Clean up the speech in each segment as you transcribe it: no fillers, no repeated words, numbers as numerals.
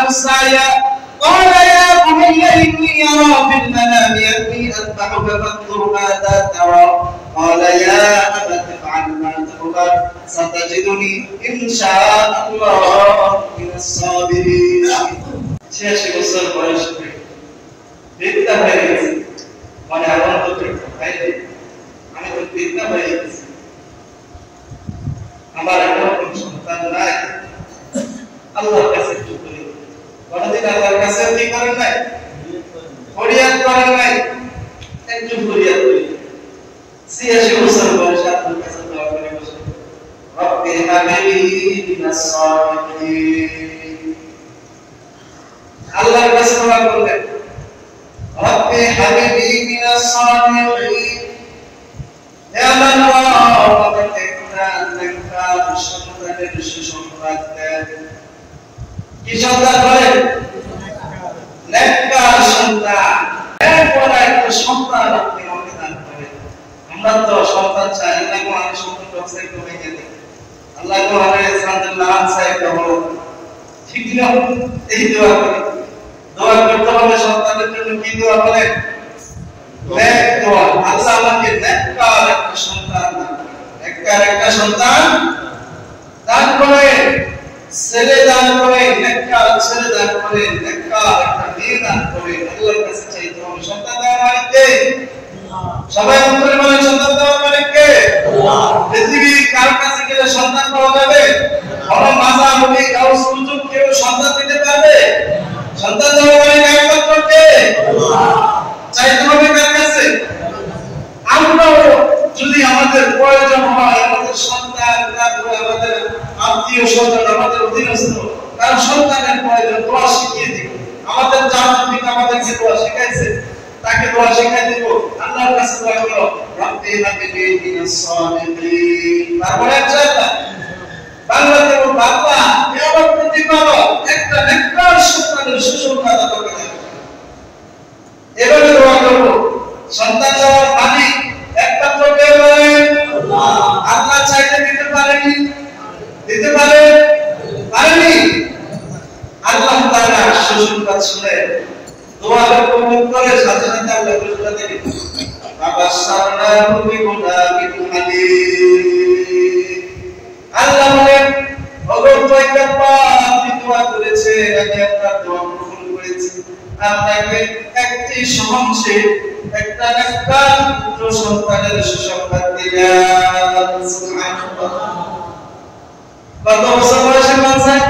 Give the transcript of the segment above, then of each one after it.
السعي قال يا بني إني أرى في المنام أني أذبحك فانظر ماذا ترى قال يا أبت افعل ما تؤمر ستجدني إن شاء الله من الصابرين 86 বছর বয়সে বৃদ্ধা হয়ে গেছে মানে আমার তো আমি তো বৃদ্ধা হয়ে গেছি আমার এখন সন্তান নাই আল্লাহর কাছে একটু করি কোনদিন আল্লাহর কাছে কি করেন নাই ফরিয়াদ করেন নাই একটু ফরিয়াদ করি 86 বছর বয়সে আল্লাহর কাছে দোয়া করে বসে রব্বি হাবিলি মিনাস সালিহিন আল্লাহর কাছে দোয়া করলেন রব্বি হাবিলি মিনাস সালিহিন হে আল্লাহ আমাকে নেককার সন্তানের সুসংবাদ দেন কি সন্তান বলেন নেককার সন্তান এরপর একটা সন্তান আপনি আমাকে দান করেন আমরা তো সন্তান চাই আল্লাহ কো আমি সন্তান রক্ষা করে গেলে আল্লাহ কো আমি সন্তান চাই তো ঠিক না এই দোয়া করি দোয়া করতে হবে সন্তানের জন্য কি দোয়া বলেন নেক দোয়া আল্লাহ আমাকে নেককার একটা সন্তান দান করেন নেককার একটা সন্তান দান করেন ছেলে দান করেন নেককার ছেলে দান করেন নেককার একটা মেয়ে দান করেন আল্লাহর কাছে চাইতে হবে সন্তান দেওয়ার মালিক কে সবাই উত্তরে বলেন সন্তান দেওয়ার মালিক কে আল্লাহ পৃথিবীর কার কাছে গেলে সন্তান পাওয়া যাবে বড় মাজার হবে গাউস কুতুব কেউ সন্তান দিতে পারবে সন্তান দেওয়ার মালিক একমাত্র কে আল্লাহ চাইতে হবে কার কাছে আমরাও যদি আমাদের প্রয়োজন হয় আমাদের সন্তান তারপরে আমাদের আত্মীয় স্বজন আমাদের অধীনস্থ তার সন্তানের প্রয়োজন দোয়া শিখিয়ে দিব আমাদের জাতীয় পিতা আমাদেরকে দোয়া শিখাইছে তাকে দোয়া শিখাই দিব আল্লাহর কাছে দোয়া করো রব্বি হাবিলি মিনাস সালিহিন তারপরে চাইবা বাংলাতে বাবা এ আমার প্রতিপালক একটা নেককার সন্তানের সুসংবাদ আমাকে দাও এভাবে দোয়া করব সন্তান দেওয়ার মালিক একমাত্র কে বলেন আল্লাহ আল্লাহ চাইলে দিতে পারেনি দিতে পারে পারেনি আল্লাহ তাআলা সুসংবাদ শুনে দোয়া কবুল করে সাথে সাথে আল্লাহ ঘোষণা দিলেন বাবা সারনাহু বিগুনাবিন হালিম আল্লাহ বলেন ওগো পয়গম্বর আপনি দোয়া করেছেন আমি আপনার দোয়া কবুল করেছি আপনাকে একটি সহনশীল একটা নেককার পুত্র সন্তানের সুসংবাদ দিলাম সুবহানাল্লাহ কত বছর বয়সে বাঁচায়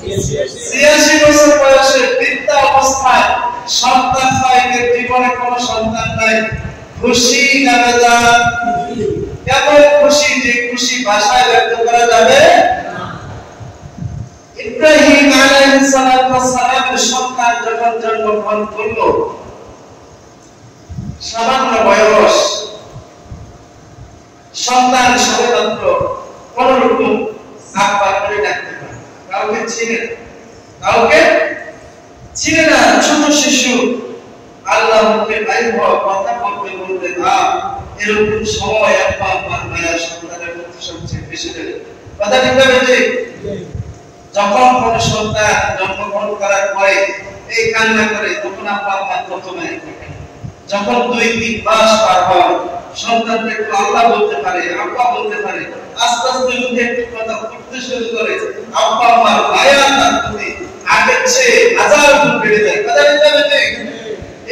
86 বছর বয়সে বৃদ্ধা অবস্থায় সন্তান পাইলে জীবনে কোনো সন্তান নাই খুশি না বেজার কেমন খুশি যে খুশি ভাষায় ব্যক্ত করা যাবে না ইব্রাহিম আলাইহিস সালাম সন্তান যখন জন্মগ্রহণ করলো সামান্য বয়স সন্তান সবেমাত্র কোন রকম আব্বা করে ডাকতে পারে কাউকে চিনে না ছোট শিশু আল্লাহ মুখে বাইর হওয়া কথা বলতে বলতে না এরকম সময় আব্বা আব্বার মায়া সন্তানের প্রতি সবচেয়ে বেশি লাগে কথা ঠিক না বেশি যখন কোন সন্তান জন্মগ্রহণ করার পরে এই কান্না করে তখন আব্বা আব্বা প্রথমে যখন 2-3 মাস পার হয় সন্তানকে আল্লাহ বলতে পারে আব্বা বলতে পারে আস্তে আস্তে মুখে একটু কথা ফুটতে শুরু করে আব্বা আমার মায়া তার প্রতি আগের চেয়ে হাজার গুণ বেড়ে যায় কথা বলতে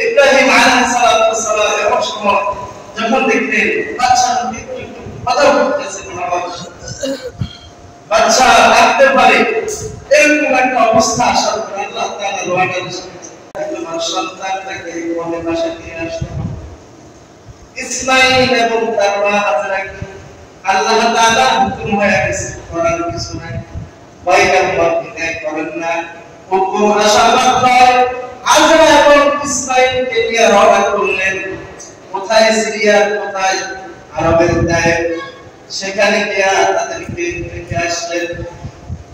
ইব্রাহিম আলাইহিস সালাম এমন সময় যখন দেখলেন বাচ্চা একটু কথা বলতেছে বাচ্চা ডাকতে পারে এরকম একটা অবস্থা আসার পর আল্লাহ তাআলা দোয়াটা তোমার সন্তানটাকে কোলে বাসা নিয়ে আসতে হবে ইসমাঈল এবং তার মা হাজরাকে আল্লাহ তাআলা হুকুম হয়ে গেছে করার কিছু নাই পয়গম্বর বিদায় করেন না হুকুম আসা মাত্র হাজরা এবং ইসমাঈলকে নিয়ে রওনা করলেন কোথায় সিরিয়া কোথায় আরবের দেশ সেখানে গিয়ে তাদেরকে রেখে আসলেন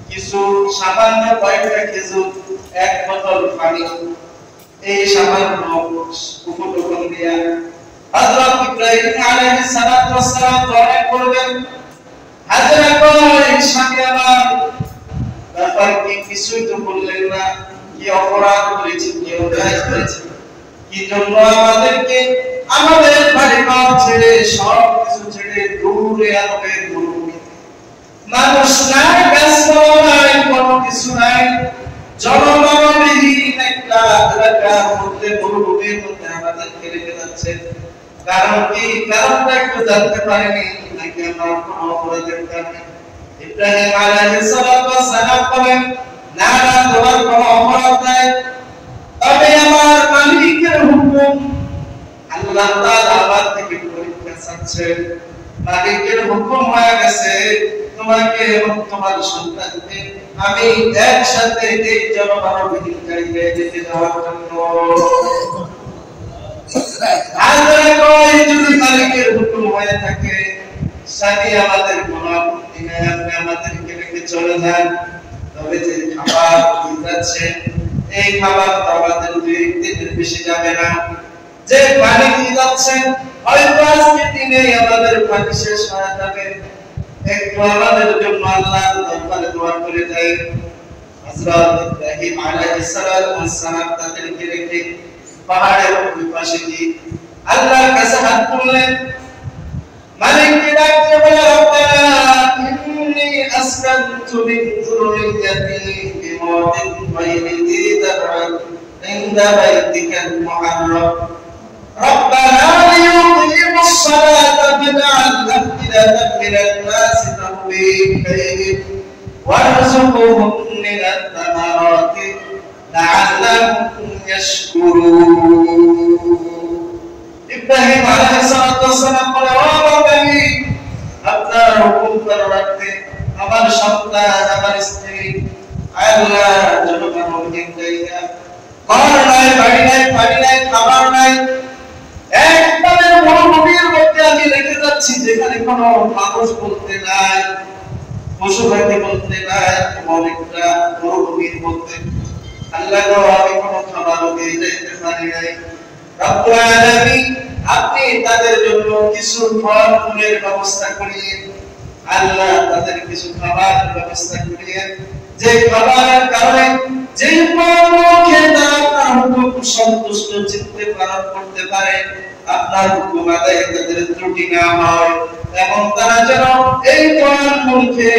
কিছু সামান্য কয়েকটা খেজুর এক বোতল পানি এই সামান্য উপকরণ দিয়া হযরত ইব্রাহিম আলাইহিস সালাম দোয়া করবেন হাজরা কয় স্বামী আমার ব্যাপার কি কিছুই তো বললেন না, কি অপরাধ করেছি, কি অন্যায় করেছি, কি জন্য আমাদেরকে আমাদের বাড়িঘর ছেড়ে সব কিছু ছেড়ে দূরে আলোকের মরুভূমিতে, মানুষ নাই, ব্যস্ত নাই, কোনো কিছু নাই, জনমানবহীন একটা এলাকার মধ্যে মরুভূমির মধ্যে আমাদেরকে রেখে যাচ্ছে। কারণ কি? কারণটা একটু জানতে পারিনি নাকি আমার কোনো অপরাধের কারণে? ইব্রাহিম আলাইহিস সালাম বলেন, না না, তোমার কোনো অপরাধ নাই, তবে আমার মালিকের হুকুম, আল্লাহ তাআলা আমার থেকে পরীক্ষা চাচ্ছেন। মালিকের হুকুম হয়ে গেছে, তোমাকে এবং তোমার সন্তানকে আমি একসাথে এই জনমানবহীন জায়গায় যেতে দেওয়ার জন্য। যদি মালিকের হুকুম হয়ে থাকে, সাথে আমাদের কোনো আপত্তি নাই, আপনি আমাদেরকে রেখে চলে যান। তবে যে খাবার দিচ্ছে, এই খাবার তো আমাদের 2 দিনের বেশি যাবে না। যে পানি দিয়ে যাচ্ছে, হয়তো আজকে দিনে আমাদের পানি শেষ হয়ে যাবে। একটু আমাদের জন্য আল্লাহর দরবারে দোয়া করে দেয়। হযরত ইব্রাহিম আলাইহিস সালাম তাদেরকে রেখে পাহাড়ের ওই পাশে গিয়ে আল্লাহর কাছে হাত তুললেন। মালিককে ডাকতে বলে, রব্বানা ইন্নী আসকানতু মিন যুররিয়্যাতি বিওয়াদিন গায়রি যী যার'আন ইনদা বাইতিকাল মুহাররাম রব্বানা লিয়ুকিমুস সালাতা ফাজ'আল আফ'িদাতাম মিনান নাসি তাহওয়ী ইলাইহিম ওয়ারযুকহুম মিনাত তামারাতি লা'আল্লাহুম ইয়াশকুরুন। ইব্রাহিম আলাইহিস সালাম বলে, ও রব্বি, আপনার হুকুম করে রাখতে আমার সন্তান, আমার স্ত্রী, আল্লাহ জনমানবহীন জায়গা, ঘর নাই, বাড়ি নাই, পানি নাই, খাবার নাই, একবারে মরুভূমির মধ্যে আমি রেখে যাচ্ছি, যেখানে কোনো মানুষ বলতে নাই, পশু পাখি বলতে নাই, এমন একটা মরুভূমির মধ্যে। আল্লাহ গো, আমি কোনো খাবারও দিয়ে যেতে পারি নাই। রব্বুল আলামিন, আপনি তাদের জন্য কিছু ফল ফুলের ব্যবস্থা করিয়ে, আল্লাহ তাদের কিছু খাবারের ব্যবস্থা করিয়ে, যে খাবারের কারণে যে মুখে তারা আপনার হুকুম সন্তুষ্ট চিত্তে পালন করতে পারে, আপনার হুকুম আদায়ে তাদের ত্রুটি না হয়, এবং তারা যেন এই ফল মুখে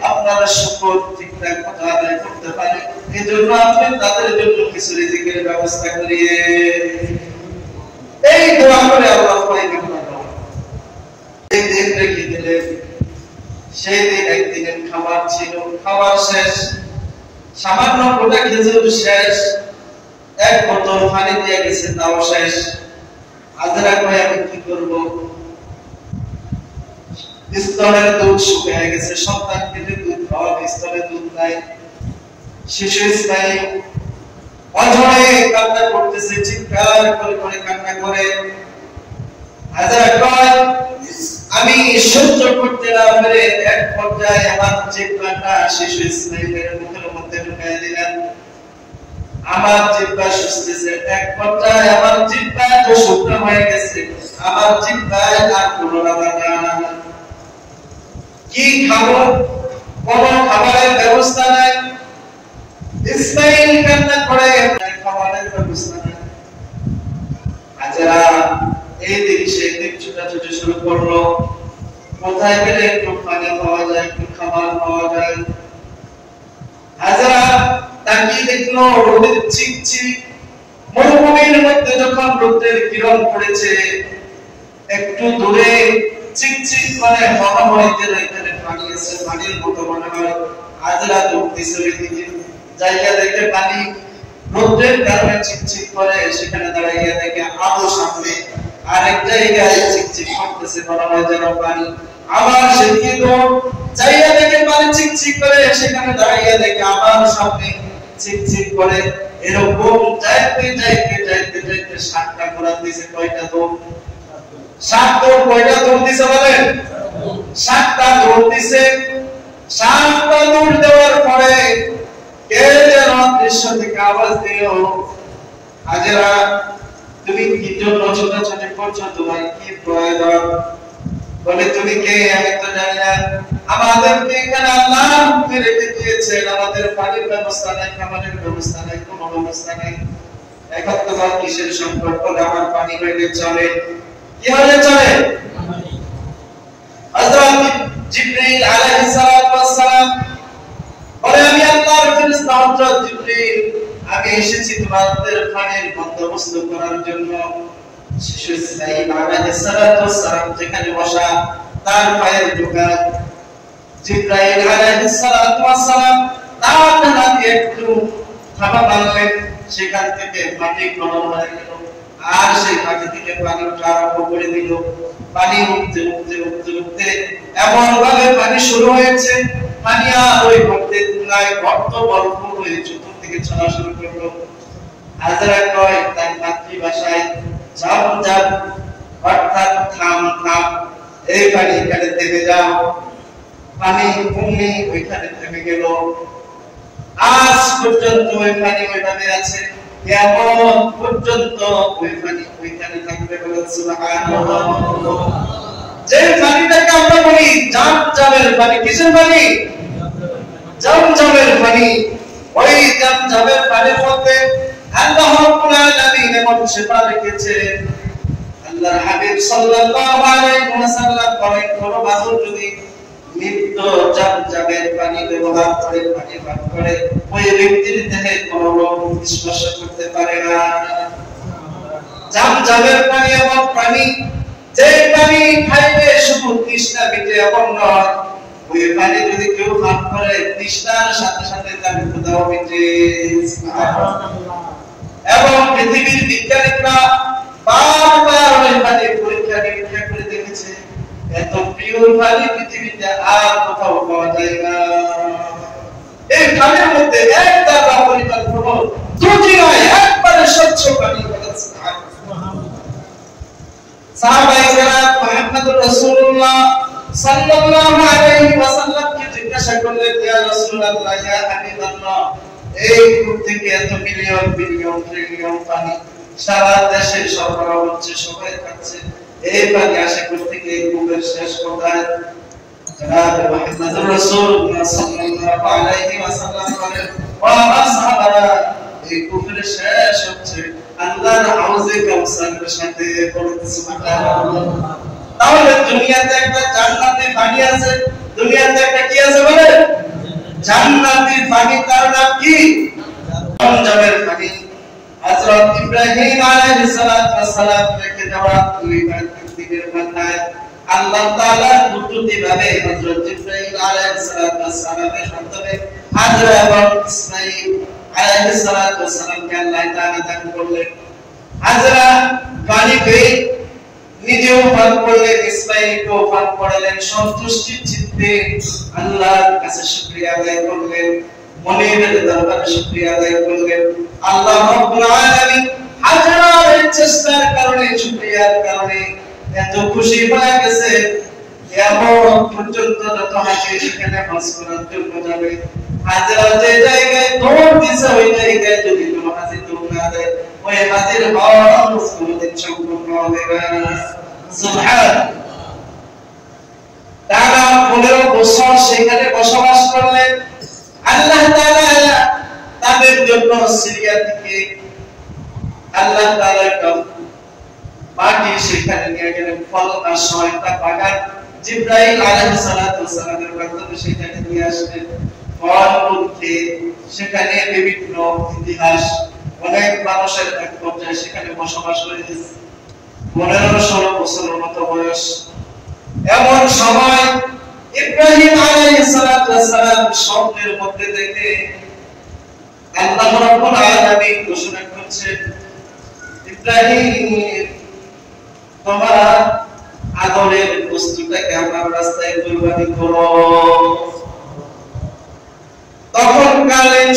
আপনার শুকর ঠিকঠাক মতো আদায় করতে পারে, এই জন্য আপনি তাদের জন্য কিছু রিজিকের ব্যবস্থা করিয়ে। এই দোয়া করে আল্লাহ এই দিন রেখে দিলেন। সেই দিন একদিনের খাবার ছিল, খাবার শেষ, সামান্য গোটা খেজুর শেষ, এক বোতল পানি দিয়ে গেছে তাও শেষ। হাজরা কয়, আমি কি করব? স্তনের দুধ শুকিয়ে গেছে, সন্তানকে দুধ খাওয়াবে, স্তনে দুধ নাই। শিশু ইসমাইল অঝরে কান্না করতেছে, চিৎকার করে করে কান্না করে। হাজরা কয়, আমি সহ্য করতে না পেরে এক পর্যায়ে আমার জিহ্বাটা শিশু ইসমাইলের মুখের মধ্যে ঢুকিয়ে দিলাম। আমার জিহ্বা শুষতেছে, এক পর্যায়ে আমার জিহ্বা তো শুকনো হয়ে গেছে, আমার জিহ্বায় আর কোনো রান্না না। কি খাবো? কোনো খাবারের ব্যবস্থা নাই। ইসমাইল কান্না করে, খাবারের ব্যবস্থা নাই। হাজরা এই দিক সেই দিক ছোটাছুটি শুরু করলো, কোথায় গেলে একটু পানি পাওয়া যায়, একটু খাবার পাওয়া যায়। হাজরা তাকিয়ে দেখলো রোদের চিকচিক, মরুভূমির মধ্যে যখন রোদের কিরণ পড়েছে, একটু দূরে চিকচিক করে মহামরিতে এখানে পানি আছে, পানির মতো মনে হয়। হাজরা দৌড়তেছে ওইদিকে, জায়গা দেখে পানি রোদের কারণে চিকচিক করে, সেখানে দাঁড়িয়ে দেখে আলো সামনে, আরেক জায়গায় চিকচিক করতেছে, মনে হয় যেন পানি। আবার সেদিকে দৌড়, জায়গা দেখে পানি চিকচিক করে, সেখানে দাঁড়িয়ে দেখে আবার সামনে চিকচিক করে। এরকম যাইতে যাইতে যাইতে যাইতে 7টা ঘোড়া দিয়েছে। কয়টা দৌড়? 7 দৌড়। কয়টা দৌড় দিছে বলেন? 7টা দৌড় দিছে। 7টা দৌড় দেওয়ার পরে কে যেন দৃশ্য থেকে আওয়াজ দিল, হাজরা তুমি কি জন্য ছোটাছুটি করছো, তোমার কি প্রয়োজন? বলে তুমি কে? আমি তো জানি না। আমাদেরকে এখানে আল্লাহ রেখে দিয়েছেন, আমাদের পানির ব্যবস্থা নাই, খাবারের ব্যবস্থা নাই, কোনো ব্যবস্থা নাই। এখন তোমার কিসের সম্পর্ক? আমার পানি হইলে চলে। কি হলে চলে? হযরত জিবরীল আলাইহিস সালাতু ওয়াস সালাম বলে, আমি আল্লাহর ফেরেশতা হযরত জিবরীল, আমি এসেছি তোমাদের পানির বন্দোবস্ত করার জন্য। শিশু ইসমাঈল আলাইহিস সালাতু ওয়াস সালাম যেখানে বসা, তার পায়ের দোকান। জিবরাইল আলাইহিস সালাতু ওয়াস সালাম তার হাতে একটু থাবা মারলেন, সেখান থেকে মাটি গরম হয়ে গেল, আর সেই মাটি থেকে পানি উঠা আরম্ভ করে দিল। পানি উঠতে উঠতে উঠতে উঠতে এমন ভাবে পানি শুরু হয়েছে, পানি আর ওই গর্ত ভরপুর হয়ে চতুর্দিকে চলা শুরু করলো। হাজরা কয় তার মাতৃভাষায়, জাম জাম, অর্থাৎ থাম থাম, এই পানি এখানে থেমে যাও। পানি ভূমি ওইখানে থেমে গেল। আজ পর্যন্ত ওই পানি ওইভাবে আছে, কিয়ামত পর্যন্ত ওই পানি ওইখানে থাকবে। বলেন সুবহানাল্লাহ। যে পানিটাকে আমরা বলি জামজামের পানি, কিসের পানি? জামজামের পানি। ওই জামজামের পানির মধ্যে আল্লাহ রাব্বুল আলামিন এমন শিফা রেখেছে। আল্লাহর হাবিব সাল্লাল্লাহু আলাইহি ওয়াসাল্লাম বলেন, কোন মানুষ যদি নিত্য জামজামের পানি ব্যবহার করে, পানি পান করে, ওই ব্যক্তির দেহে কোনো রোগ স্পর্শ করতে পারে না। জামজামের পানি এমন পানি, যে পানি খাইলে শুধু তৃষ্ণা মিটে এমন নয়, ওই পানি যদি কেউ পান করে তৃষ্ণার সাথে সাথে তার ক্ষুধাও মিটে। এবং পৃথিবীর বিজ্ঞানীরা বারবার ওই পানি পরীক্ষা নিরীক্ষা করে দেখেছে, এত পিওর পানি পৃথিবীতে আর কোথাও পাওয়া যায় না। এই পানির মধ্যে এক দানা পরিমাণ কোনো ত্রুটি নয়, একবারে স্বচ্ছ পানি। সাহাবায়ে কেরাম মুহাম্মদুর রাসূলুল্লাহ সাল্লাল্লাহু আলাইহি ওয়াসাল্লামকে জিজ্ঞাসা করলেন, ইয়া রাসূলুল্লাহ, ইয়া হাবিবাল্লাহ, এই কূপ থেকে এত মিলিয়ন বিলিয়ন ট্রিলিয়ন পানি সারা দেশে সরবরাহ হচ্ছে, সবাই খাচ্ছে, এই পানি আসে কোথা থেকে? এই কূপের শেষ কোথায়? জনাব মুহাম্মদুর রাসূলুল্লাহ সাল্লাল্লাহু আলাইহি ওয়াসাল্লাম বলেন, ওয়া আসহাবারা, এই কূপের শেষ হচ্ছে আল্লাহর হাউজে কাউসারের সাথে। বলতে সুবহানাল্লাহ। তাহলে দুনিয়াতে একটা জান্নাতি পানি আছে, দুনিয়াতে একটা কি আছে বলে? জান্নাতি পানি। তার নাম কি? জামজামের পানি। হযরত ইব্রাহিম আলাইহিস সালাতু ওয়াস সালাম রেখে যাওয়া দুই ব্যক্তিদের মাথায় আল্লাহ তাআলা কুদরতিভাবে হযরত জিবরাইল আলাইহিস সালাতু ওয়াস সালামের মাধ্যমে হাজরা এবং ইসমাঈল আলাইহিস সালাতু ওয়াস সালামকে আল্লাহ তাআলা দান করলেন। হাজরা পানি পেয়ে নিজেও পান করলেন, ইসমাঈলকেও পান করালেন। সন্তুষ্টির চিত্তে আল্লাহর কাছে শুকরিয়া আদায় করলেন, মনের দরবারে শুকরিয়া আদায় করলেন। আল্লাহ রাব্বুল আলামিন হাজরার চেষ্টার কারণে, শুকরিয়ার কারণে এত খুশি হয়ে গেছে, কিয়ামত পর্যন্ত যত হাজি সেখানে হজ করার জন্য যাবে, হাজরা যে জায়গায় দৌড় দিছে ওই জায়গায় যদি কোনো হাজি দৌড় না দেয়, ওই হাজির হজ কোনদিন সম্পূর্ণ হবে না। সুবহান। তারা 15 বছর সেখানে বসবাস করলেন। আল্লাহ তাআলা তাদের জন্য সিরিয়া থেকে আল্লাহ তাআলা একটা মাটি সেখানে নিয়ে গেলেন, ফল আর সহায়তা বাগান জিবরাইল আলাইহিস সালাতু ওয়াস সালামের মাধ্যমে সেখানে নিয়ে আসলেন। ফল উঠে সেখানে বিভিন্ন ইতিহাস, অনেক মানুষের এক পর্যায়ে সেখানে বসবাস করে গেছে। 15-16 বছরের মতো বয়স। এমন সময় ইব্রাহিম আলাইহিস সালাতু ওয়াস সালাম স্বপ্নের মধ্যে দেখে আল্লাহ রাব্বুল আলামিন ঘোষণা করছেন, ইব্রাহিম, তোমার আদরের বস্তুটাকে আমার রাস্তায় কুরবানি করো। তৎকালীন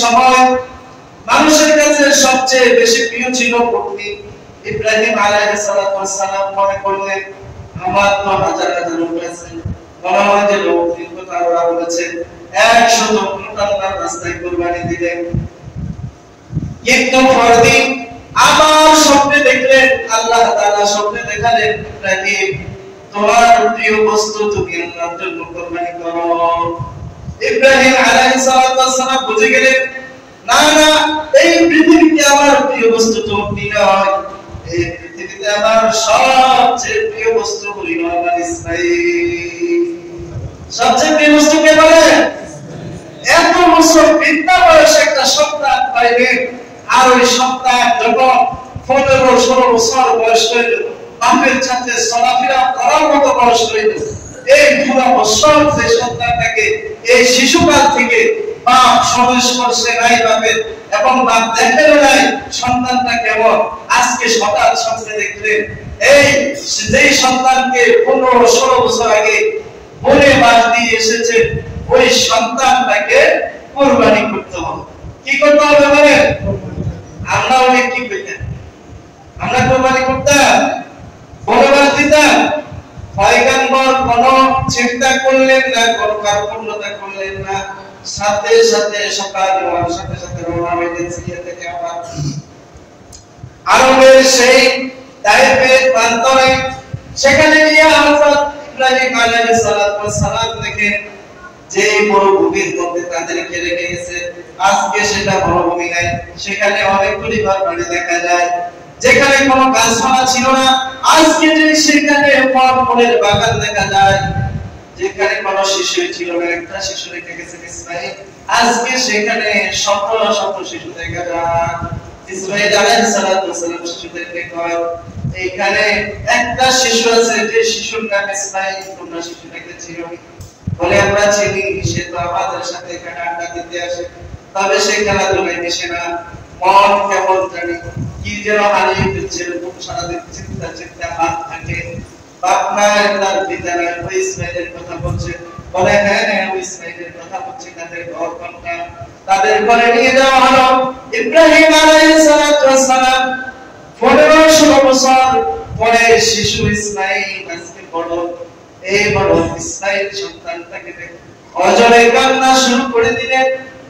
সময় মানুষের কাছে সবচেয়ে বেশি প্রিয় ছিল উটনি। ইব্রাহিম আলাইহিস সালাতু ওয়াস সালাম মনে করলেন, আমার তো হাজার হাজার উট আছে, মনে হয় যে উটনির কথা ওরা বলেছে, 100 উট আল্লাহর রাস্তায় কুরবানি দিলেন। কিন্তু পরদিন আবার স্বপ্নে দেখলেন, আল্লাহ তাআলা স্বপ্নে দেখালেন, ইব্রাহিম, তোমার প্রিয় বস্তু তুমি আল্লাহর জন্য কুরবানি করো। ইব্রাহিম আলাইহিস সালাম বুঝে গেলেন, না না, এই পৃথিবীতে আমার প্রিয় বস্তু তো উটনি নয়, এই পৃথিবীতে আমার সবচেয়ে প্রিয় বস্তু হলো আমার ইসমাঈল। সবচেয়ে প্রিয় বস্তু কে বলে? এত বছর বৃদ্ধা বয়সে একটা সন্তান পাইলেন, আর ওই সন্তান যখন 15-16 বছর বয়স হইল, বাপের সাথে চলাফেরা করার মতো বয়স হইল, এই পুরো বছর যে সন্তানটাকে এই শিশুকাল থেকে বাপ সংস্পর্শে নাই বাপের, এবং বাপ দেখেন নাই সন্তানটা কেমন, আজকে হঠাৎ স্বপ্নে দেখলেন এই যেই সন্তানকে 15-16 বছর আগে বনে বাস দিয়ে এসেছে, ওই সন্তানটাকে কুরবানি করতে হবে। কি করতে হবে মানে? আমরা অনেক কি পেতাম, আমরা কুরবানি করতাম, বনে বাস দিতাম, পয়গম্বর কোনো চিন্তা করলেন না, কোনো কার্পণ্যতা করলেন না, সাথে সাথে সকাল হওয়ার সাথে সাথে রওনা হয়ে সিরিয়া থেকে আবার আরবের সেই তাইফের প্রান্তরে, সেখানে গিয়ে হযরত ইব্রাহিম আলাইহিস সালাম দেখেন যে মরুভূমির মধ্যে তাদেরকে রেখে গেছে, আজকে সেটা মরুভূমি নাই, সেখানে অনেকগুলি ঘরবাড়ি দেখা যায়, যেখানে কোনো গাছপালা ছিল না, আজকে যে সেখানে ফল-ফুলের বাগান দেখা যায়, যেখানে কোনো শিশু ছিল না, একটা শিশু রেখে গেছে ইসমাঈল, আজকে সেখানে শত শত শিশু দেখা যায়। ইসমাঈল আলাইহিস সালাম শিশুদেরকে কয়, এইখানে একটা শিশু আছে, যে শিশুর নাম ইসমাঈল, তোমরা শিশুটাকে চিনো? বলে আমরা চিনি, সে তো আমাদের সাথে এখানে আড্ডা দিতে আসে, তবে সে খেলাধুলায় মিশে না, মন কেমন জানি কি যেন হারিয়ে দিচ্ছে, খুব সারাদিন চিন্তা হাত থাকে, বাপ নাই তার পিতা নাই, ওই ইসমাঈলের কথা বলছে। বলে হ্যাঁ হ্যাঁ, ওই ইসমাঈলের কথা বলছে, তাদের ঘর কোনটা? তাদের ঘরে নিয়ে যাওয়া হলো। ইব্রাহিম আলাইহিস সালাম 15-16 বছর পরে শিশু ইসমাঈল আজকে বড়, এই বড় ইসমাঈল সন্তানটাকে দেখে অজরে কান্না শুরু করে দিলেন,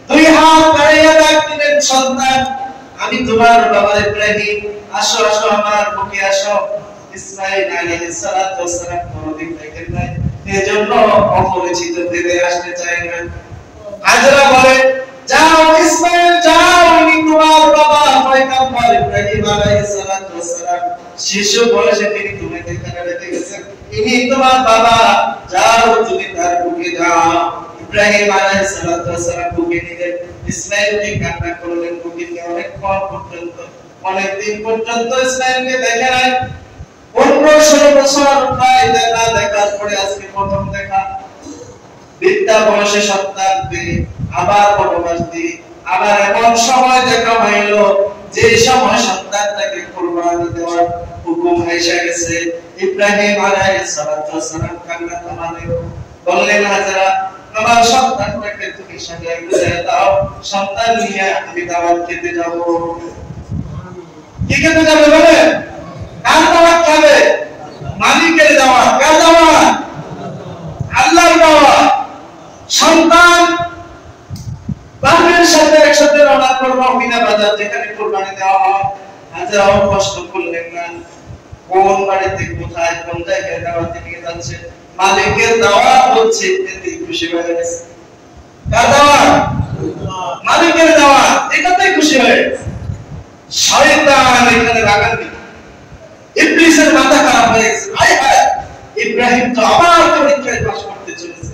দুই হাত বাড়িয়ে ডাক দিলেন, সন্তান আমি তোমার বাবা ইব্রাহিম, আসো আসো আমার বুকে আসো। ইসমাঈল আলাইহিস সালাম কোনদিন দেখেন নাই, এজন্য অপরিচিত ভেবে আসতে চাই না। হাজরা বলে, যাও ইসমাঈল যাও, আমি তোমার বাবা পয়গম্বর ইব্রাহিম আলাইহিস সালাম শিশু বয়সে তিনি তোমাকে এখানে রেখে গেছেন, ইনি তোমার বাবা, যাও তুমি তার বুকে যাও। ইব্রাহিম আলাইহিস সালাম বুকে নিলেন, ইসমাঈলকে কান্না করলেন বুকে নিয়ে অনেকক্ষণ পর্যন্ত, অনেক দিন পর্যন্ত ইসমাঈলকে দেখে নাই। 15-16 বছর প্রায় দেখা দেখার পরে আজকে প্রথম দেখা, বৃদ্ধা বয়সে সন্তান পেয়ে আবার বনবাস দিয়ে আবার এমন সময় দেখা হইল যে সময় সন্তানটাকে কুরবানি দেওয়ার হুকুম এসে গেছে। ইব্রাহিম আলাইহিস সালাম কান্না থামালেন, বললেন হাজরা আমার সন্তানটাকে তুমি সাথে গুছিয়ে দাও, সন্তান নিয়ে আমি দাওয়াত খেতে যাব। কি খেতে যাবে বলে? কার দাওয়াত খাবে? মালিকের দাওয়াত। কার দাওয়াত? আল্লাহর দাওয়াত। সন্তান বাপের সাথে একসাথে রওনা করবো মিনা বাজার, যেখানে কুরবানি দেওয়া হয়। হাজরাও কষ্ট করলেন না, কোন বাড়িতে কোথায় কোন জায়গায় দাওয়াতে নিয়ে যাচ্ছে, মালিকের দাওয়াত হচ্ছে, এতে খুশি হয়ে গেছে। কার দাওয়াত? মালিকের দাওয়াত, এটাতেই খুশি হয়ে গেছে। শয়তান এখানে রাগান্বিত, ইবলিসের মাথা খারাপ হয়ে গেছে। হায় হায়, ইব্রাহিম তো আবার পরীক্ষায় পাস করতে চলেছে,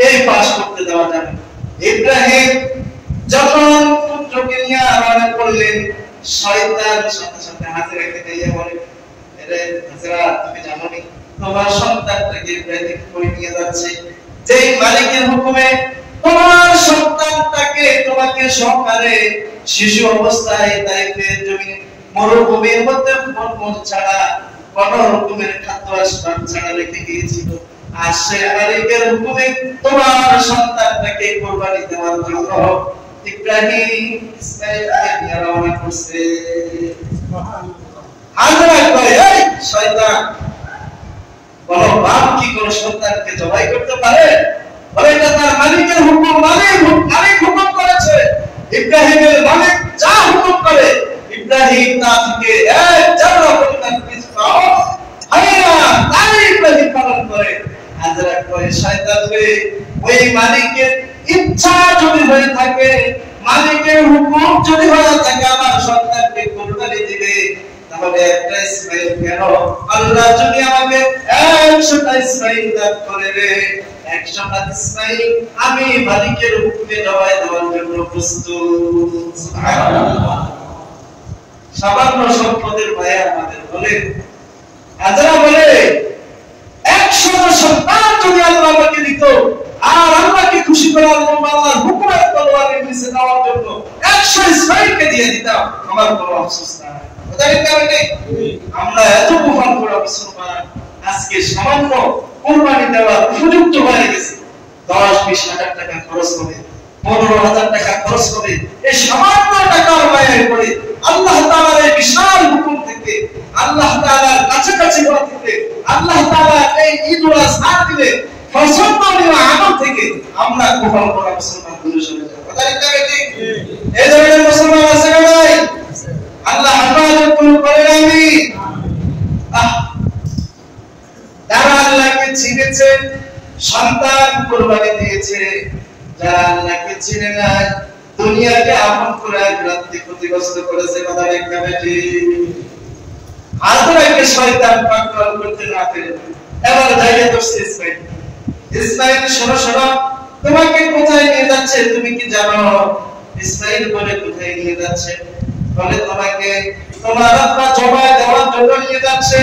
এই পাস করতে দেওয়া যাবে। ইব্রাহিম যখন পুত্রকে নিয়ে রওনা করলেন, শয়তান সাথে সাথে হাজরাকে দিয়ে বলে, আরে হাজরা তুমি জানো নি তোমার সন্তানটাকে ইব্রাহিম করে নিয়ে যাচ্ছে, যেই মালিকের হুকুমে তোমার সন্তানটাকে তোমাকে সহকারে শিশু অবস্থায় তাইফের জমিনে মরুভূমির মধ্যে ফল ছাড়া কোন রকমের খাদ্য আসবাব ছাড়া রেখে গিয়েছিল, আর সে মালিকের হুকুমে তোমার সন্তানটাকে কুরবানি দেওয়ার জন্য ইব্রাহিম ইসমাঈলকে নিয়ে রওনা করছে। হাজরা কয়, এই শয়তান, বলো বাপ কি করে সন্তানকে জবাই করতে পারে? বলে এটা তার মালিকের হুকুম, মালিক হুকুম করেছে। ইব্রাহিমের মালিক যা হুকুম করে ইব্রাহিম তা থেকে এক জাররা পরিমাণ পিছু পাও হয় না, তাই ফরমানবরদারি পালন করে। হাজরা কয় শয়তান রে, ওই মালিকের ইচ্ছা যদি হয়ে থাকে, মালিকের হুকুম যদি হয়ে থাকে আমার সন্তানকে কুরবানি দিবে, তাহলে একটা ইসমাইল কেন? আল্লাহ যদি আমাকে 100টা ইসমাইল দান করে রে, 100টা ইসমাইল আমি মালিকের হুকুমে জবাই দেওয়ার জন্য প্রস্তুত। সুবহানাল্লাহ। সামান্য সম্পদের ভাইয়া আমাদের বলে, হাজরা বলে 100টা সন্তান যদি আল্লাহ আমাকে দিত, আর আল্লাহকে খুশি করার জন্য আল্লাহর হুকুমের তলোয়ারের নিচে দেওয়ার জন্য 100 ইসমাইলকে দিয়ে দিতাম, আমার কোনো আফসোস নাই। আমরা এত কুফর করা মুসলমান আজকে সামান্য কুরবানি দেওয়ার উপযুক্ত হয়ে গেছে। 10-20 হাজার টাকা খরচ করে, 15,000 টাকা খরচ করে, এই সামান্য টাকার ব্যয় করে আল্লাহ তাআলার এই বিশাল হুকুম থেকে, আল্লাহ তাআলার কাছাকাছি হওয়া থেকে, আল্লাহ তাআলা এই ঈদুল আযহা দিলে ফসলবাড়ির আমল থেকে আমরা কুফর করা মুসলমান দূরে সরে যাব। কথা ঠিক? এই ধরনের মুসলমান আছে না ভাই? আল্লাহ হেফাজত করেন। আমিন। যারা আল্লাহকে চিনেছে সন্তান কুরবানি দিয়েছে, যারা আল্লাহকে চিনে না দুনিয়াকে আপন করে আখিরাতকে ক্ষতিগ্রস্ত করেছে। কথা ঠিক? আল্লাহকে শয়তান কন্ট্রোল করতে না পেরে এবার জায়গা করছে ইসমাইল। ইসমাইল শোনো, তোমাকে কোথায় নিয়ে যাচ্ছে তুমি কি জানো? ইসমাইল বলে কোথায় নিয়ে যাচ্ছে? বলে তোমাকে তোমার আব্বা জবাই দেওয়ার জন্য নিয়ে যাচ্ছে।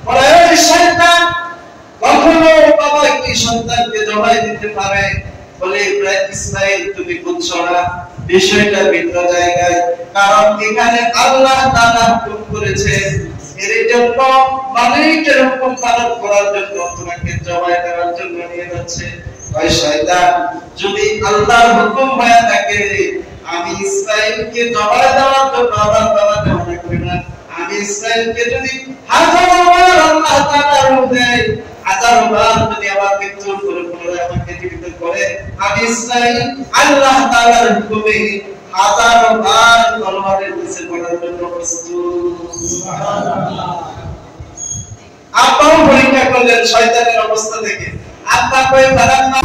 বলে এই শয়তান, কখনো বাবা কি সন্তানকে জবাই দিতে পারে? বলে ইসমাইল তুমি বুঝছো না, বিষয়টা ভিন্ন জায়গায়। কারণ এখানে আল্লাহ তাআলা হুকুম করেছে, এর জন্য মালিকের হুকুম পালন করার জন্য তোমাকে জবাই দেওয়ার জন্য নিয়ে যাচ্ছে। ওই শয়তান, যদি আল্লাহর হুকুম হয়ে থাকে আমি ইসমাইলকে জবাই দেওয়ার জন্য আমার বাবা দেওয়া লাগবে না। আমি ইসমাইলকে যদি হাজারবার আল্লাহ তাআলা হুকুম দেয়, হাজারবার যদি আমার মৃত্যুর পরে পুনরায় আমাকে জীবিত করে, আমি ইসমাইল আল্লাহ তাআলার হুকুমে হাজারবার তলোয়ারের নিচে পড়ার জন্য প্রস্তুত। সুবহানাল্লাহ। আব্বাও পরীক্ষা করলেন শয়তানের অবস্থা থেকে। আব্বা কই বারান্না